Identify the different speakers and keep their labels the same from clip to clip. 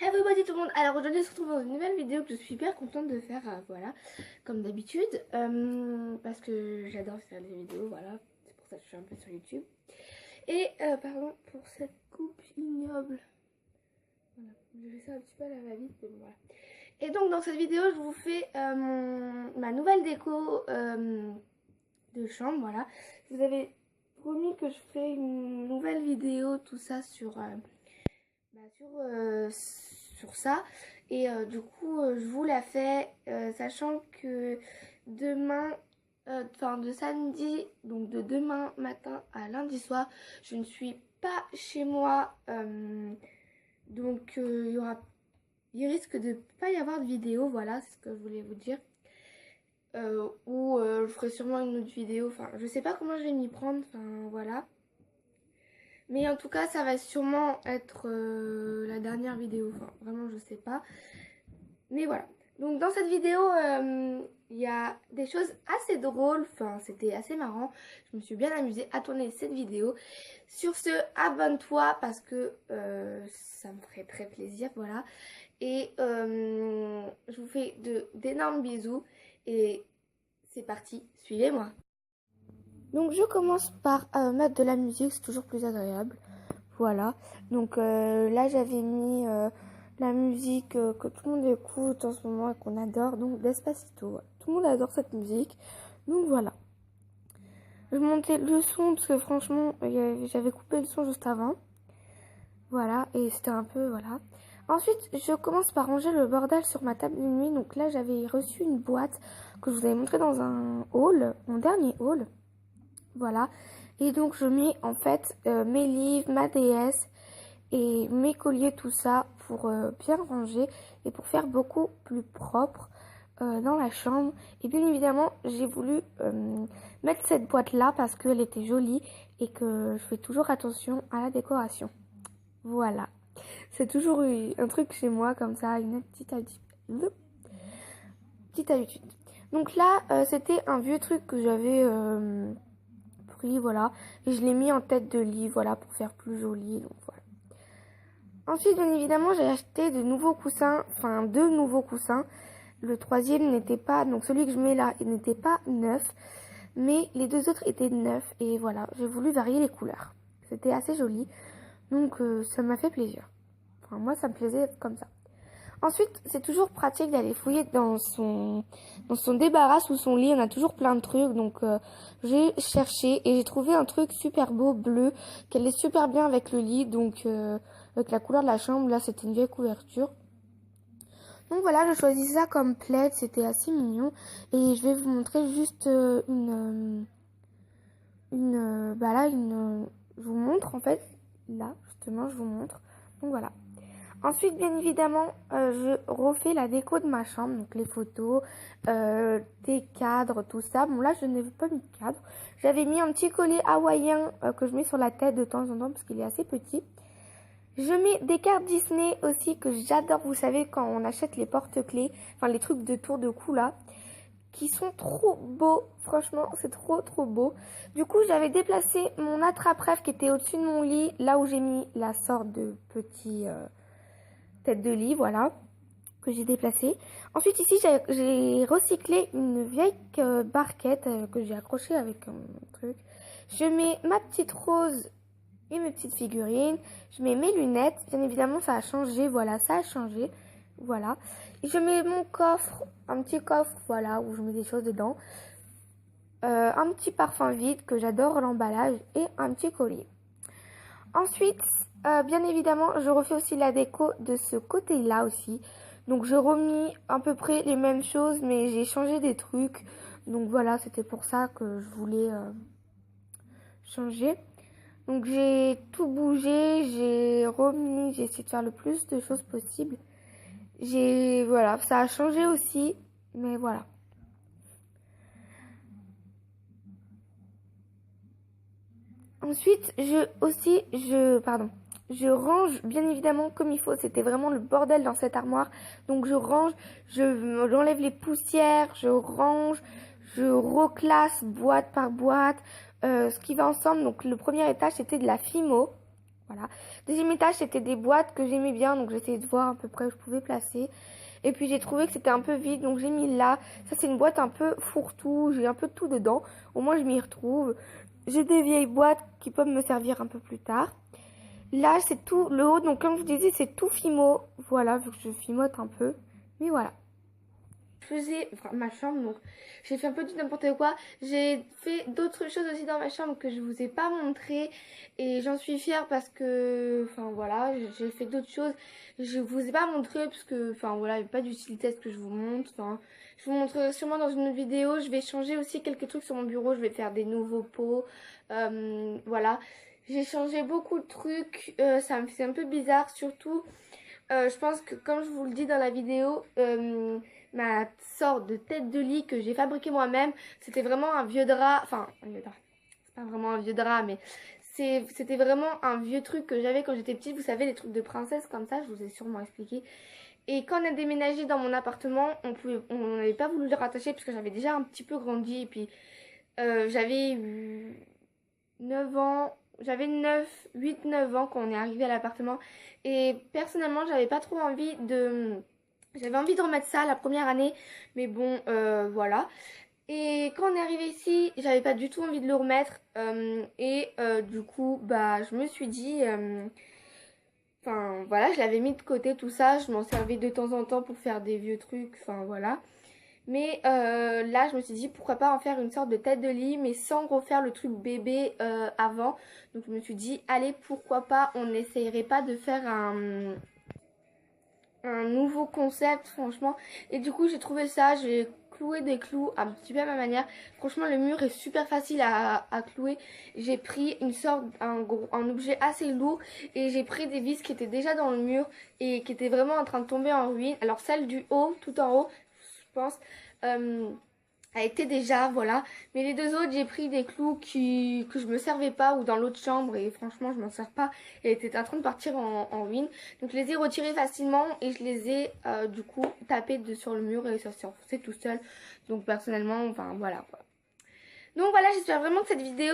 Speaker 1: Everybody tout le monde, alors aujourd'hui on se retrouve dans une nouvelle vidéo que je suis hyper contente de faire, voilà, comme d'habitude, parce que j'adore faire des vidéos, voilà, c'est pour ça que je suis un peu sur YouTube. Et pardon pour cette coupe ignoble, voilà, je fais ça un petit peu à la va-vite, mais bon, voilà. Et donc dans cette vidéo je vous fais ma nouvelle déco de chambre, voilà. Je vous avais promis que je ferais une nouvelle vidéo, tout ça sur... sur ça. Et du coup, je vous la fais, sachant que demain, enfin de samedi, donc de demain matin à lundi soir, je ne suis pas chez moi. Donc il risque de pas y avoir de vidéo, voilà, c'est ce que je voulais vous dire. Ou je ferai sûrement une autre vidéo, enfin je sais pas comment je vais m'y prendre, enfin voilà. Mais en tout cas, ça va sûrement être la dernière vidéo. Enfin, vraiment, je sais pas. Mais voilà. Donc, dans cette vidéo, il y a des choses assez drôles. Enfin, c'était assez marrant. Je me suis bien amusée à tourner cette vidéo. Sur ce, abonne-toi parce que ça me ferait très plaisir. Voilà. Et je vous fais d'énormes bisous. Et c'est parti, suivez-moi. Donc je commence par mettre de la musique, c'est toujours plus agréable. Voilà. Donc là j'avais mis la musique que tout le monde écoute en ce moment et qu'on adore, donc Despacito. Voilà. Tout le monde adore cette musique. Donc voilà. Je montais le son parce que franchement j'avais coupé le son juste avant. Voilà, et c'était un peu voilà. Ensuite, je commence par ranger le bordel sur ma table de nuit. Donc là, j'avais reçu une boîte que je vous avais montré dans un haul, mon dernier haul. Voilà. Et donc je mets en fait mes livres, ma déesse et mes colliers, tout ça pour bien ranger et pour faire beaucoup plus propre dans la chambre. Et bien évidemment, j'ai voulu mettre cette boîte là parce qu'elle était jolie et que je fais toujours attention à la décoration. Voilà. C'est toujours un truc chez moi comme ça, une petite habitude. Donc là, c'était un vieux truc que j'avais pris, voilà. Et je l'ai mis en tête de lit, voilà, pour faire plus joli. Donc voilà. Ensuite, bien évidemment, j'ai acheté de nouveaux coussins, enfin deux nouveaux coussins. Le troisième n'était pas, donc celui que je mets là, il n'était pas neuf. Mais les deux autres étaient neufs. Et voilà, j'ai voulu varier les couleurs. C'était assez joli. Donc ça m'a fait plaisir. Enfin, moi, ça me plaisait comme ça. Ensuite, c'est toujours pratique d'aller fouiller dans son débarras ou son lit. On a toujours plein de trucs. Donc, j'ai cherché et j'ai trouvé un truc super beau, bleu, qui allait super bien avec le lit. Donc, avec la couleur de la chambre, là, c'était une vieille couverture. Donc voilà, j'ai choisi ça comme plaid. C'était assez mignon. Et je vais vous montrer juste bah là, je vous montre en fait. Là, justement, je vous montre. Donc voilà. Ensuite, bien évidemment, je refais la déco de ma chambre, donc les photos, des cadres, tout ça. Bon, là, je n'ai pas mis de cadre. J'avais mis un petit collier hawaïen que je mets sur la tête de temps en temps parce qu'il est assez petit. Je mets des cartes Disney aussi que j'adore. Vous savez, quand on achète les porte-clés, enfin les trucs de tour de cou là, qui sont trop beaux. Franchement, c'est trop trop beau. Du coup, j'avais déplacé mon attrape-rêve qui était au-dessus de mon lit, là où j'ai mis la sorte de petit... tête de lit, voilà, que j'ai déplacée. Ensuite, ici, j'ai recyclé une vieille barquette que j'ai accrochée avec un truc. Je mets ma petite rose et mes petites figurines. Je mets mes lunettes. Bien évidemment, ça a changé, voilà, ça a changé. Voilà. Et je mets mon coffre, un petit coffre, voilà, où je mets des choses dedans. Un petit parfum vide que j'adore l'emballage et un petit collier. Ensuite, bien évidemment, je refais aussi la déco de ce côté-là aussi. Donc, je remis à peu près les mêmes choses, mais j'ai changé des trucs. Donc, voilà, c'était pour ça que je voulais changer. Donc, j'ai tout bougé, j'ai remis, j'ai essayé de faire le plus de choses possible. Voilà, ça a changé aussi, mais voilà. Ensuite, je range bien évidemment comme il faut. C'était vraiment le bordel dans cette armoire. Donc je range, j'enlève les poussières, je range, je reclasse boîte par boîte, ce qui va ensemble. Donc le premier étage c'était de la Fimo. Voilà. Deuxième étage, c'était des boîtes que j'aimais bien, donc j'essayais de voir à peu près où je pouvais placer. Et puis j'ai trouvé que c'était un peu vide, donc j'ai mis là. Ça, c'est une boîte un peu fourre-tout, j'ai un peu de tout dedans. Au moins, je m'y retrouve. J'ai des vieilles boîtes qui peuvent me servir un peu plus tard. Là, c'est tout le haut, donc comme je vous disais, c'est tout Fimo. Voilà, vu que je fimote un peu. Mais voilà. Je faisais ma chambre, donc j'ai fait un peu tout n'importe quoi. J'ai fait d'autres choses aussi dans ma chambre que je vous ai pas montré et j'en suis fière parce que, enfin voilà, j'ai fait d'autres choses. Je vous ai pas montré parce que, enfin voilà, il n'y a pas d'utilité à ce que je vous montre. Enfin, je vous montrerai sûrement dans une autre vidéo. Je vais changer aussi quelques trucs sur mon bureau. Je vais faire des nouveaux pots, voilà. J'ai changé beaucoup de trucs. Ça me fait un peu bizarre, surtout. Je pense que comme je vous le dis dans la vidéo, ma sorte de tête de lit que j'ai fabriquée moi-même, c'était vraiment un vieux drap, enfin un vieux drap, c'est pas vraiment un vieux drap, mais c'était vraiment un vieux truc que j'avais quand j'étais petite, vous savez les trucs de princesse comme ça, je vous ai sûrement expliqué. Et quand on a déménagé dans mon appartement, on n'avait pas voulu le rattacher parce que j'avais déjà un petit peu grandi et puis j'avais 9 ans, j'avais 9 ans quand on est arrivé à l'appartement. Et personnellement, j'avais pas trop envie de... J'avais envie de remettre ça la première année, mais bon, voilà. Et quand on est arrivé ici, j'avais pas du tout envie de le remettre. Du coup, bah, je me suis dit... Enfin, voilà, je l'avais mis de côté tout ça. Je m'en servais de temps en temps pour faire des vieux trucs. Enfin, voilà. Mais là, je me suis dit pourquoi pas en faire une sorte de tête de lit, mais sans refaire le truc bébé avant. Donc je me suis dit, allez, pourquoi pas, on n'essayerait pas de faire un nouveau concept, franchement. Et du coup, j'ai trouvé ça, j'ai cloué des clous un petit peu à ma manière. Franchement, le mur est super facile à clouer. J'ai pris une sorte, un objet assez lourd et j'ai pris des vis qui étaient déjà dans le mur et qui étaient vraiment en train de tomber en ruine. Alors celle du haut, tout en haut, je pense, a été déjà, voilà. Mais les deux autres, j'ai pris des clous que je me servais pas ou dans l'autre chambre et franchement, je m'en sers pas. Et étaient en train de partir en ruine. Donc, je les ai retirés facilement et je les ai du coup tapés sur le mur et ça s'est enfoncé tout seul. Donc, personnellement, enfin, voilà quoi. Donc voilà, j'espère vraiment que cette vidéo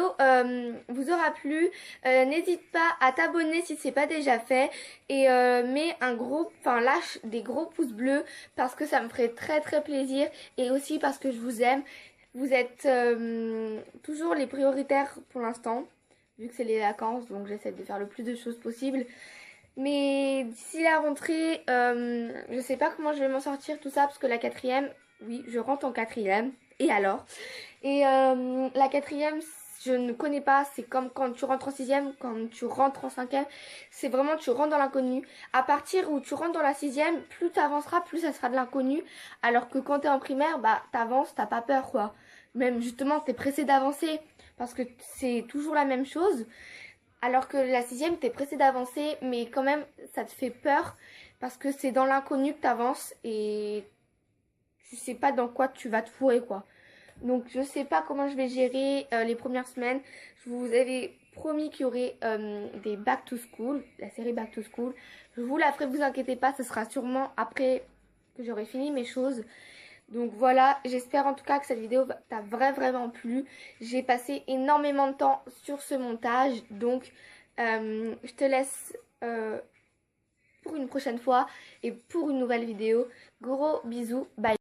Speaker 1: vous aura plu. N'hésite pas à t'abonner si c'est pas déjà fait et mets lâche des gros pouces bleus parce que ça me ferait très très plaisir et aussi parce que je vous aime. Vous êtes toujours les prioritaires pour l'instant vu que c'est les vacances, donc j'essaie de faire le plus de choses possible. Mais d'ici la rentrée, je sais pas comment je vais m'en sortir tout ça parce que la quatrième, oui, je rentre en quatrième. Et alors? Et la quatrième, je ne connais pas. C'est comme quand tu rentres en sixième, quand tu rentres en cinquième. C'est vraiment, tu rentres dans l'inconnu. À partir où tu rentres dans la sixième, plus tu avanceras, plus ça sera de l'inconnu. Alors que quand tu es en primaire, bah t'avances, t'as pas peur quoi. Même justement, t'es pressé d'avancer parce que c'est toujours la même chose. Alors que la sixième, t'es pressé d'avancer, mais quand même, ça te fait peur parce que c'est dans l'inconnu que t'avances et tu sais pas dans quoi tu vas te fourrer quoi. Donc je sais pas comment je vais gérer les premières semaines. Je vous avais promis qu'il y aurait des back to school, la série back to school. Je vous la ferai, vous inquiétez pas, ce sera sûrement après que j'aurai fini mes choses. Donc voilà, j'espère en tout cas que cette vidéo t'a vraiment plu. J'ai passé énormément de temps sur ce montage, donc je te laisse pour une prochaine fois et pour une nouvelle vidéo. Gros bisous, bye.